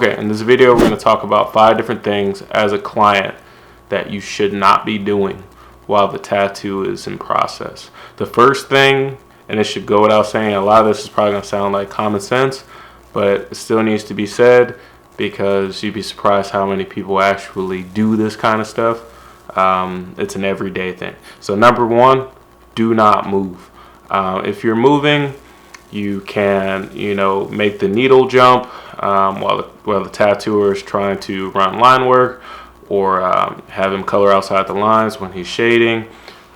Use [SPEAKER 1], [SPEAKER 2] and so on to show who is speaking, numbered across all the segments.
[SPEAKER 1] Okay, in this video, we're going to talk about 5 different things as a client that you should not be doing while the tattoo is in process. The first thing, and it should go without saying, a lot of this is probably going to sound like common sense, but it still needs to be said because you'd be surprised how many people actually do this kind of stuff. It's an everyday thing. So number 1, do not move. If you're moving, you can, make the needle jump while the tattooer is trying to run line work, or have him color outside the lines when he's shading.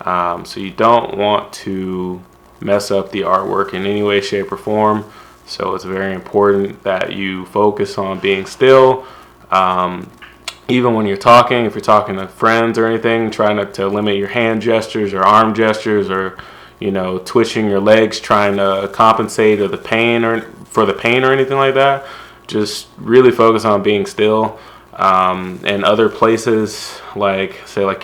[SPEAKER 1] So you don't want to mess up the artwork in any way, shape, or form. So it's very important that you focus on being still. Even when you're talking, if you're talking to friends or anything, try not to limit your hand gestures or arm gestures, or twitching your legs trying to compensate for the pain or anything like that. Just really focus on being still. And other places, like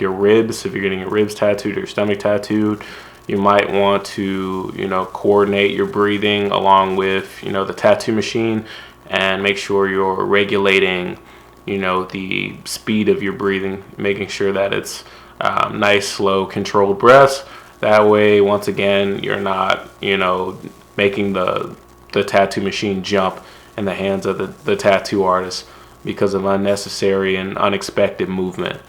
[SPEAKER 1] your ribs, if you're getting your ribs tattooed or your stomach tattooed, you might want to coordinate your breathing along with the tattoo machine, and make sure you're regulating the speed of your breathing, making sure that it's nice, slow, controlled breaths. That way, once again, you're not making the tattoo machine jump in the hands of the tattoo artist because of unnecessary and unexpected movement.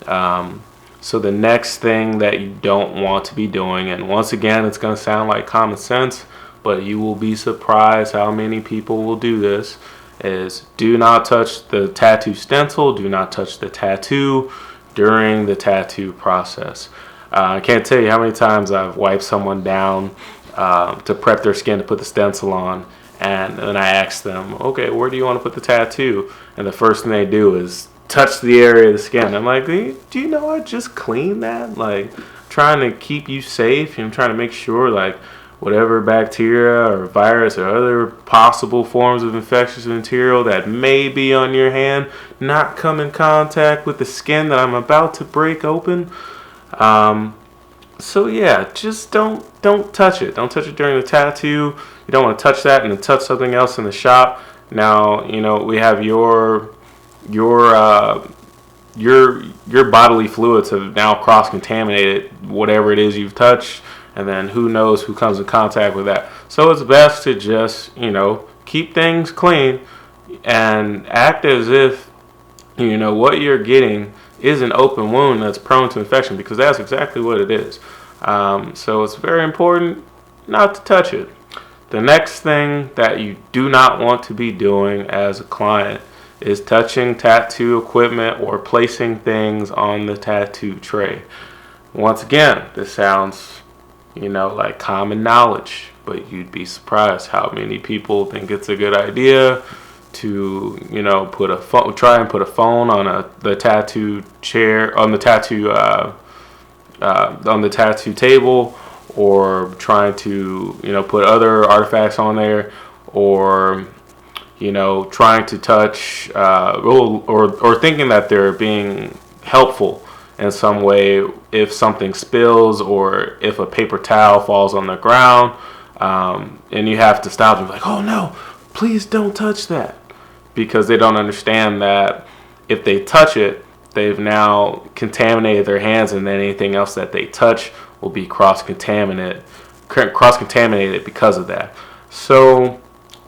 [SPEAKER 1] So the next thing that you don't want to be doing, and once again, it's going to sound like common sense, but you will be surprised how many people will do this, is do not touch the tattoo stencil, do not touch the tattoo during the tattoo process. I can't tell you how many times I've wiped someone down to prep their skin to put the stencil on, and then I ask them, okay, where do you want to put the tattoo? And the first thing they do is touch the area of the skin. I'm like, do you know I just cleaned that? Like, trying to keep you safe. I'm trying to make sure, like, whatever bacteria or virus or other possible forms of infectious material that may be on your hand not come in contact with the skin that I'm about to break open. So yeah, just don't touch it. Don't touch it during the tattoo. You don't want to touch that and then touch something else in the shop. Now, we have your bodily fluids have now cross-contaminated whatever it is you've touched, and then who knows who comes in contact with that. So it's best to just, keep things clean and act as if, what you're getting is an open wound that's prone to infection, because that's exactly what it is. So it's very important not to touch it. The next thing that you do not want to be doing as a client is touching tattoo equipment or placing things on the tattoo tray. Once again, this sounds, like common knowledge, but you'd be surprised how many people think it's a good idea to, try and put a phone on the tattoo chair, on the tattoo table, or trying to, put other artifacts on there, or trying to touch, or thinking that they're being helpful in some way if something spills or if a paper towel falls on the ground, and you have to stop them, like, oh no, please don't touch that, because they don't understand that if they touch it, they've now contaminated their hands, and then anything else that they touch will be cross-contaminated because of that. So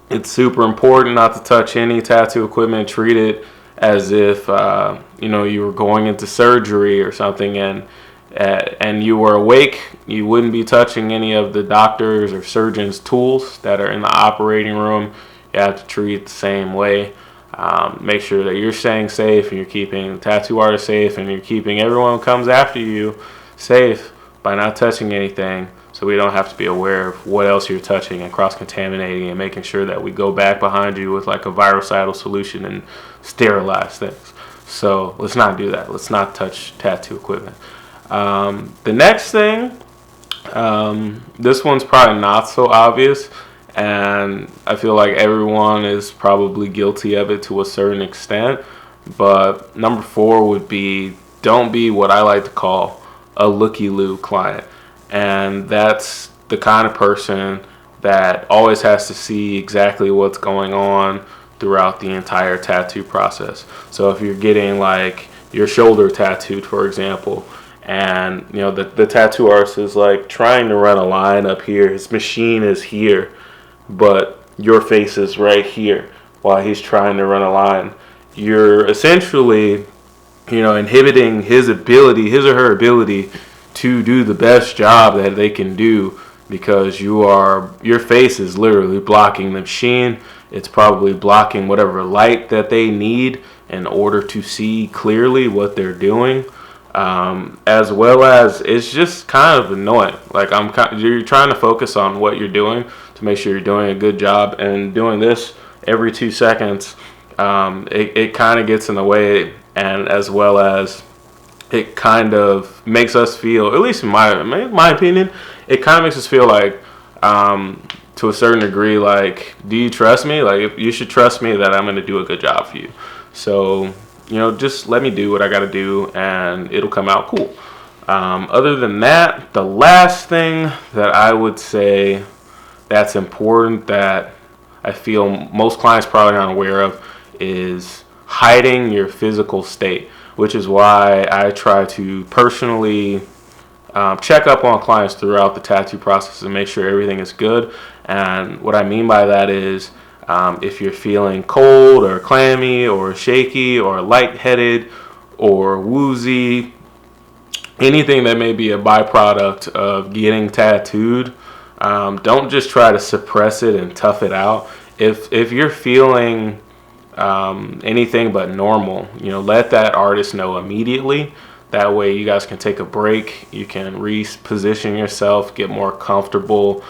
[SPEAKER 1] it's super important not to touch any tattoo equipment. Treat it as if you were going into surgery or something, and you were awake. You wouldn't be touching any of the doctors or surgeons' tools that are in the operating room. You have to treat it the same way. Make sure that you're staying safe, and you're keeping the tattoo artist safe, and you're keeping everyone who comes after you safe by not touching anything, so we don't have to be aware of what else you're touching and cross-contaminating, and making sure that we go back behind you with like a virucidal solution and sterilize things. So let's not do that. Let's not touch tattoo equipment. The next thing, this one's probably not so obvious, and I feel like everyone is probably guilty of it to a certain extent, but number 4 would be, don't be what I like to call a looky-loo client. And that's the kind of person that always has to see exactly what's going on throughout the entire tattoo process. So if you're getting like your shoulder tattooed, for example, and you know the tattoo artist is like trying to run a line up here, his machine is here, but your face is right here while he's trying to run a line, you're essentially, you know, inhibiting his ability, his or her ability to do the best job that they can do, because your face is literally blocking the machine. It's probably blocking whatever light that they need in order to see clearly what they're doing. As well as it's just kind of annoying. Like you're trying to focus on what you're doing to make sure you're doing a good job, and doing this every 2 seconds, it kind of gets in the way, and as well as it kind of makes us feel, at least in my opinion, it kind of makes us feel like, to a certain degree, like, do you trust me? Like, you should trust me that I'm going to do a good job for you. So, you know, just let me do what I got to do, and it'll come out cool. Other than that, the last thing that I would say that's important that I feel most clients probably aren't aware of is hiding your physical state, which is why I try to personally check up on clients throughout the tattoo process and make sure everything is good. And what I mean by that is, if you're feeling cold or clammy or shaky or lightheaded or woozy, anything that may be a byproduct of getting tattooed, don't just try to suppress it and tough it out. If you're feeling anything but normal, you know, let that artist know immediately. That way you guys can take a break, you can reposition yourself, get more comfortable,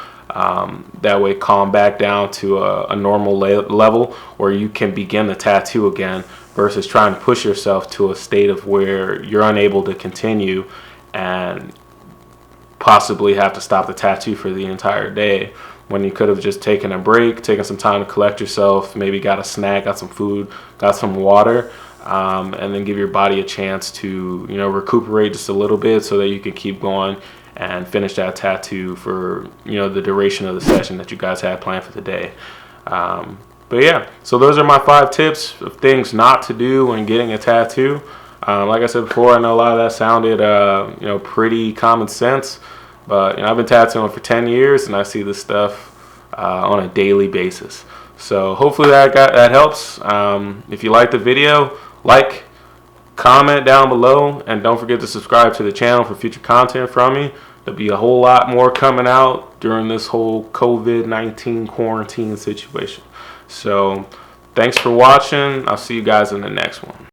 [SPEAKER 1] that way calm back down to a normal level where you can begin the tattoo again, versus trying to push yourself to a state of where you're unable to continue and possibly have to stop the tattoo for the entire day, when you could have just taken a break, taken some time to collect yourself, maybe got a snack, got some food, got some water, and then give your body a chance to, you know, recuperate just a little bit so that you can keep going and finish that tattoo for, you know, the duration of the session that you guys had planned for the day. But yeah, so those are my 5 tips of things not to do when getting a tattoo. Like I said before, I know a lot of that sounded, you know, pretty common sense, but you know, I've been tattooing for 10 years and I see this stuff on a daily basis. So hopefully that helps. If you like the video, like, comment down below, and don't forget to subscribe to the channel for future content from me. There'll be a whole lot more coming out during this whole COVID-19 quarantine situation. So thanks for watching. I'll see you guys in the next one.